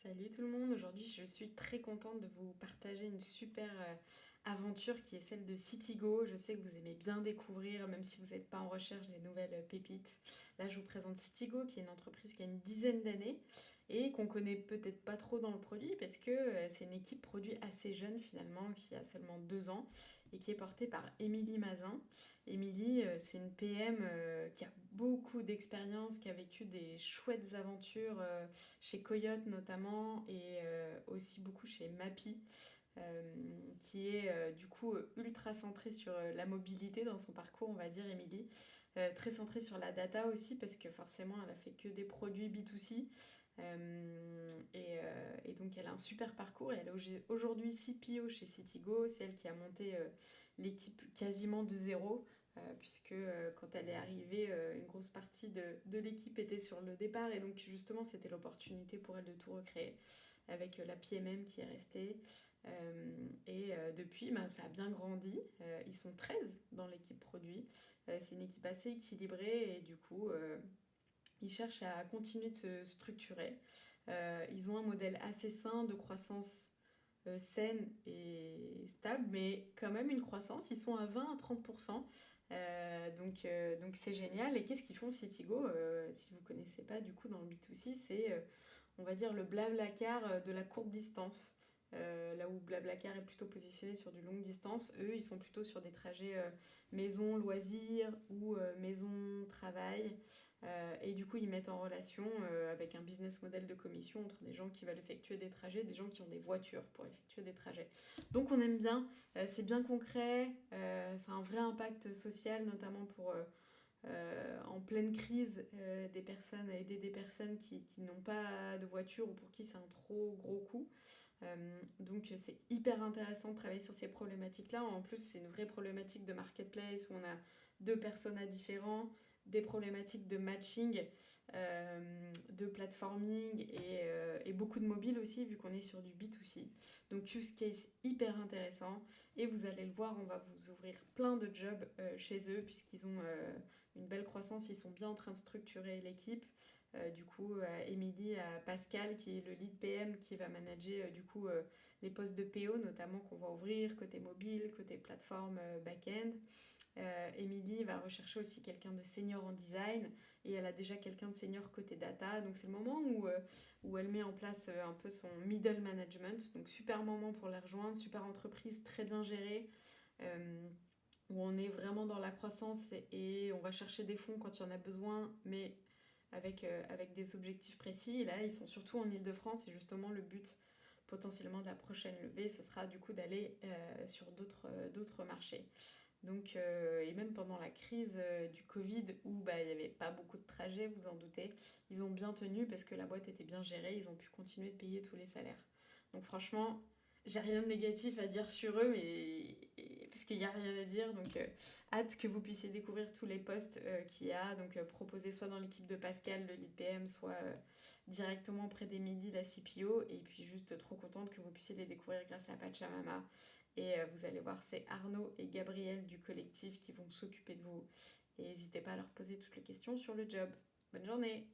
Salut tout le monde, aujourd'hui je suis très contente de vous partager une super aventure qui est celle de Citigo. Je sais que vous aimez bien découvrir, même si vous n'êtes pas en recherche des nouvelles pépites. Là je vous présente Citigo qui est une entreprise qui a une dizaine d'années et qu'on connaît peut-être pas trop dans le produit parce que c'est une équipe produit assez jeune finalement qui a seulement 2 ans et qui est portée par Émilie Mazin. Émilie, c'est une PM qui a beaucoup d'expérience, qui a vécu des chouettes aventures chez Coyote notamment et aussi beaucoup chez Mappy. Qui est du coup ultra centrée sur la mobilité dans son parcours, on va dire, Émilie. Très centrée sur la data aussi, parce que forcément, elle a fait que des produits B2C. Et donc, elle a un super parcours. Et elle est aujourd'hui CPO chez Citigo. C'est elle qui a monté l'équipe quasiment de zéro. Puisque quand elle est arrivée, une grosse partie de l'équipe était sur le départ. Et donc, justement, c'était l'opportunité pour elle de tout recréer avec la PMM qui est restée. Depuis, ben, ça a bien grandi. Ils sont 13 dans l'équipe produit. C'est une équipe assez équilibrée et du coup, ils cherchent à continuer de se structurer. Ils ont un modèle assez sain de croissance saine et stable, mais quand même une croissance. Ils sont à 20 à 30%. Donc c'est génial. Et qu'est-ce qu'ils font Citigo si vous ne connaissez pas du coup dans le B2C, c'est on va dire le Blablacar de la courte distance. Là où Blablacar est plutôt positionné sur du longue distance, eux ils sont plutôt sur des trajets maison loisirs ou maison travail. Et du coup ils mettent en relation avec un business model de commission entre des gens qui veulent effectuer des trajets, des gens qui ont des voitures pour effectuer des trajets. Donc on aime bien, c'est bien concret, ça a un vrai impact social notamment pour en pleine crise des personnes, à aider des personnes qui n'ont pas de voiture ou pour qui c'est un trop gros coût. Donc c'est hyper intéressant de travailler sur ces problématiques-là. En plus, c'est une vraie problématique de marketplace où on a deux personas différents, des problématiques de matching, de platforming et beaucoup de mobile aussi, vu qu'on est sur du B2C. Donc use case hyper intéressant. Et vous allez le voir, on va vous ouvrir plein de jobs chez eux, puisqu'ils ont une belle croissance, ils sont bien en train de structurer l'équipe. Du coup, Émilie, à Pascal, qui est le lead PM, qui va manager du coup les postes de PO, notamment qu'on va ouvrir côté mobile, côté plateforme back-end. Émilie va rechercher aussi quelqu'un de senior en design et elle a déjà quelqu'un de senior côté data. Donc c'est le moment où elle met en place un peu son middle management. Donc super moment pour la rejoindre, super entreprise, très bien gérée. Où on est vraiment dans la croissance et on va chercher des fonds quand il y en a besoin, mais avec des objectifs précis. Et là, ils sont surtout en Île-de-France et justement, le but potentiellement de la prochaine levée, ce sera du coup d'aller sur d'autres marchés. Donc, et même pendant la crise du Covid, où bah, il n'y avait pas beaucoup de trajets, vous en doutez, ils ont bien tenu parce que la boîte était bien gérée, ils ont pu continuer de payer tous les salaires. Donc franchement, j'ai rien de négatif à dire sur eux, parce qu'il n'y a rien à dire. Donc hâte que vous puissiez découvrir tous les postes qu'il y a. Donc proposés soit dans l'équipe de Pascal, le lead PM, soit directement auprès d'Emilie, la CPO. Et puis juste trop contente que vous puissiez les découvrir grâce à Pachamama. Et vous allez voir, c'est Arnaud et Gabriel du collectif qui vont s'occuper de vous. Et n'hésitez pas à leur poser toutes les questions sur le job. Bonne journée!